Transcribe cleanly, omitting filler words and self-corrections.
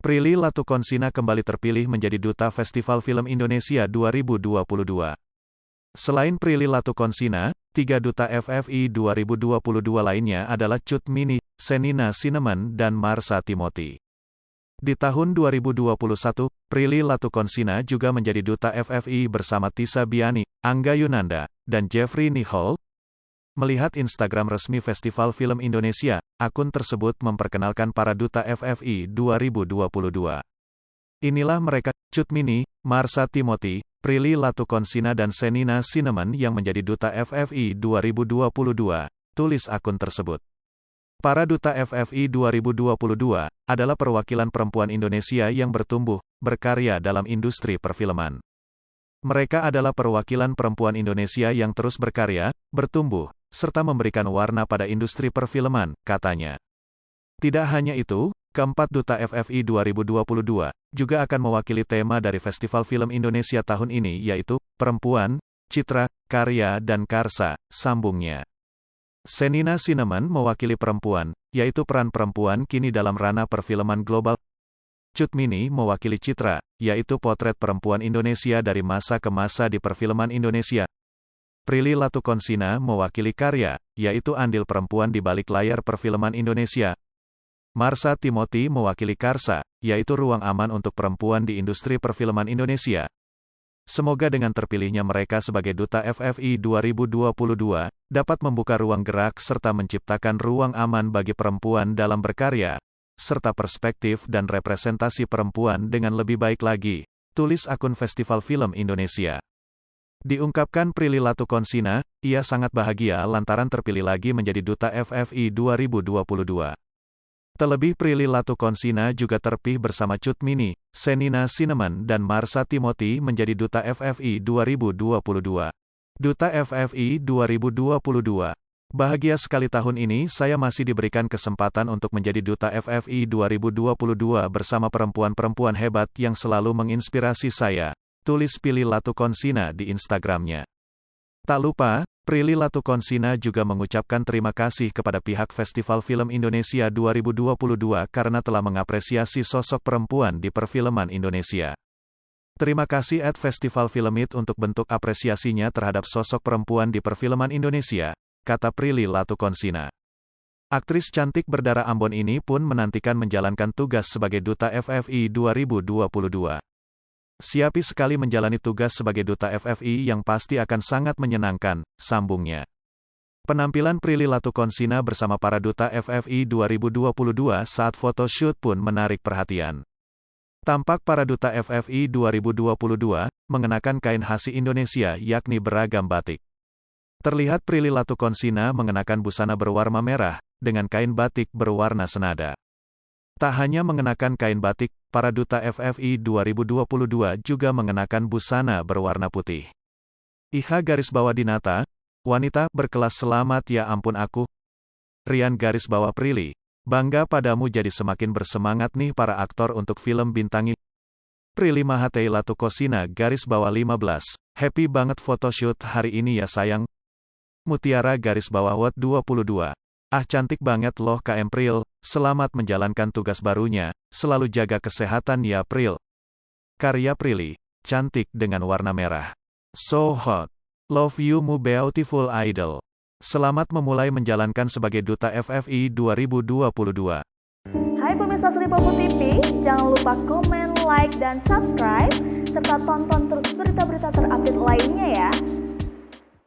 Prilly Latuconsina kembali terpilih menjadi Duta Festival Film Indonesia 2022. Selain Prilly Latuconsina, 3 Duta FFI 2022 lainnya adalah Cut Mini, Shenina Cinnamon dan Marsha Timothy. Di tahun 2021, Prilly Latuconsina juga menjadi Duta FFI bersama Tisa Biani, Angga Yunanda, dan Jeffrey Nicole. Melihat Instagram resmi Festival Film Indonesia, akun tersebut memperkenalkan para Duta FFI 2022. Inilah mereka, Cut Mini, Marsha Timothy, Prilly Latuconsina dan Shenina Cinnamon yang menjadi Duta FFI 2022, tulis akun tersebut. Para Duta FFI 2022 adalah perwakilan perempuan Indonesia yang bertumbuh, berkarya dalam industri perfilman. Mereka adalah perwakilan perempuan Indonesia yang terus berkarya, bertumbuh, serta memberikan warna pada industri perfilman, katanya. Tidak hanya itu, keempat Duta FFI 2022 juga akan mewakili tema dari Festival Film Indonesia tahun ini yaitu, Perempuan, Citra, Karya dan Karsa, sambungnya. Shenina Cinnamon mewakili perempuan, yaitu peran perempuan kini dalam ranah perfilman global. Cut Mini mewakili citra, yaitu potret perempuan Indonesia dari masa ke masa di perfilman Indonesia. Prilly Latuconsina mewakili karya, yaitu andil perempuan di balik layar perfilman Indonesia. Marsha Timothy mewakili karsa, yaitu ruang aman untuk perempuan di industri perfilman Indonesia. Semoga dengan terpilihnya mereka sebagai Duta FFI 2022, dapat membuka ruang gerak serta menciptakan ruang aman bagi perempuan dalam berkarya, serta perspektif dan representasi perempuan dengan lebih baik lagi, tulis akun Festival Film Indonesia. Diungkapkan Prilly Latuconsina, ia sangat bahagia lantaran terpilih lagi menjadi Duta FFI 2022. Terlebih Prilly Latuconsina juga terpilih bersama Cut Mini, Shenina Cinnamon dan Marsha Timothy menjadi Duta FFI 2022. Duta FFI 2022. Bahagia sekali tahun ini saya masih diberikan kesempatan untuk menjadi Duta FFI 2022 bersama perempuan-perempuan hebat yang selalu menginspirasi saya, tulis Prilly Latuconsina di Instagramnya. Tak lupa, Prilly Latuconsina juga mengucapkan terima kasih kepada pihak Festival Film Indonesia 2022 karena telah mengapresiasi sosok perempuan di perfilman Indonesia. Terima kasih Festival Filmit untuk bentuk apresiasinya terhadap sosok perempuan di perfilman Indonesia, kata Prilly Latuconsina. Aktris cantik berdarah Ambon ini pun menantikan menjalankan tugas sebagai Duta FFI 2022. Siapi sekali menjalani tugas sebagai Duta FFI yang pasti akan sangat menyenangkan, sambungnya. Penampilan Prilly Latuconsina bersama para Duta FFI 2022 saat photoshoot pun menarik perhatian. Tampak para Duta FFI 2022 mengenakan kain khas Indonesia yakni beragam batik. Terlihat Prilly Latuconsina mengenakan busana berwarna merah, dengan kain batik berwarna senada. Tak hanya mengenakan kain batik, para Duta FFI 2022 juga mengenakan busana berwarna putih. _Dinata, wanita berkelas selamat ya ampun aku. Rian Prilly, bangga padamu jadi semakin bersemangat nih para aktor untuk film bintangi. Prilly Mahatei Latuconsina _15, happy banget photoshoot hari ini ya sayang. Mutiara _Wat 22. Ah cantik banget loh KM Pril, selamat menjalankan tugas barunya, selalu jaga kesehatan ya Pril. Karya Prilly, cantik dengan warna merah. So hot. Love you mu beautiful idol. Selamat memulai menjalankan sebagai Duta FFI 2022. Hai pemirsa Sri Popo TV, jangan lupa komen, like, dan subscribe, serta tonton terus berita-berita terupdate lainnya ya.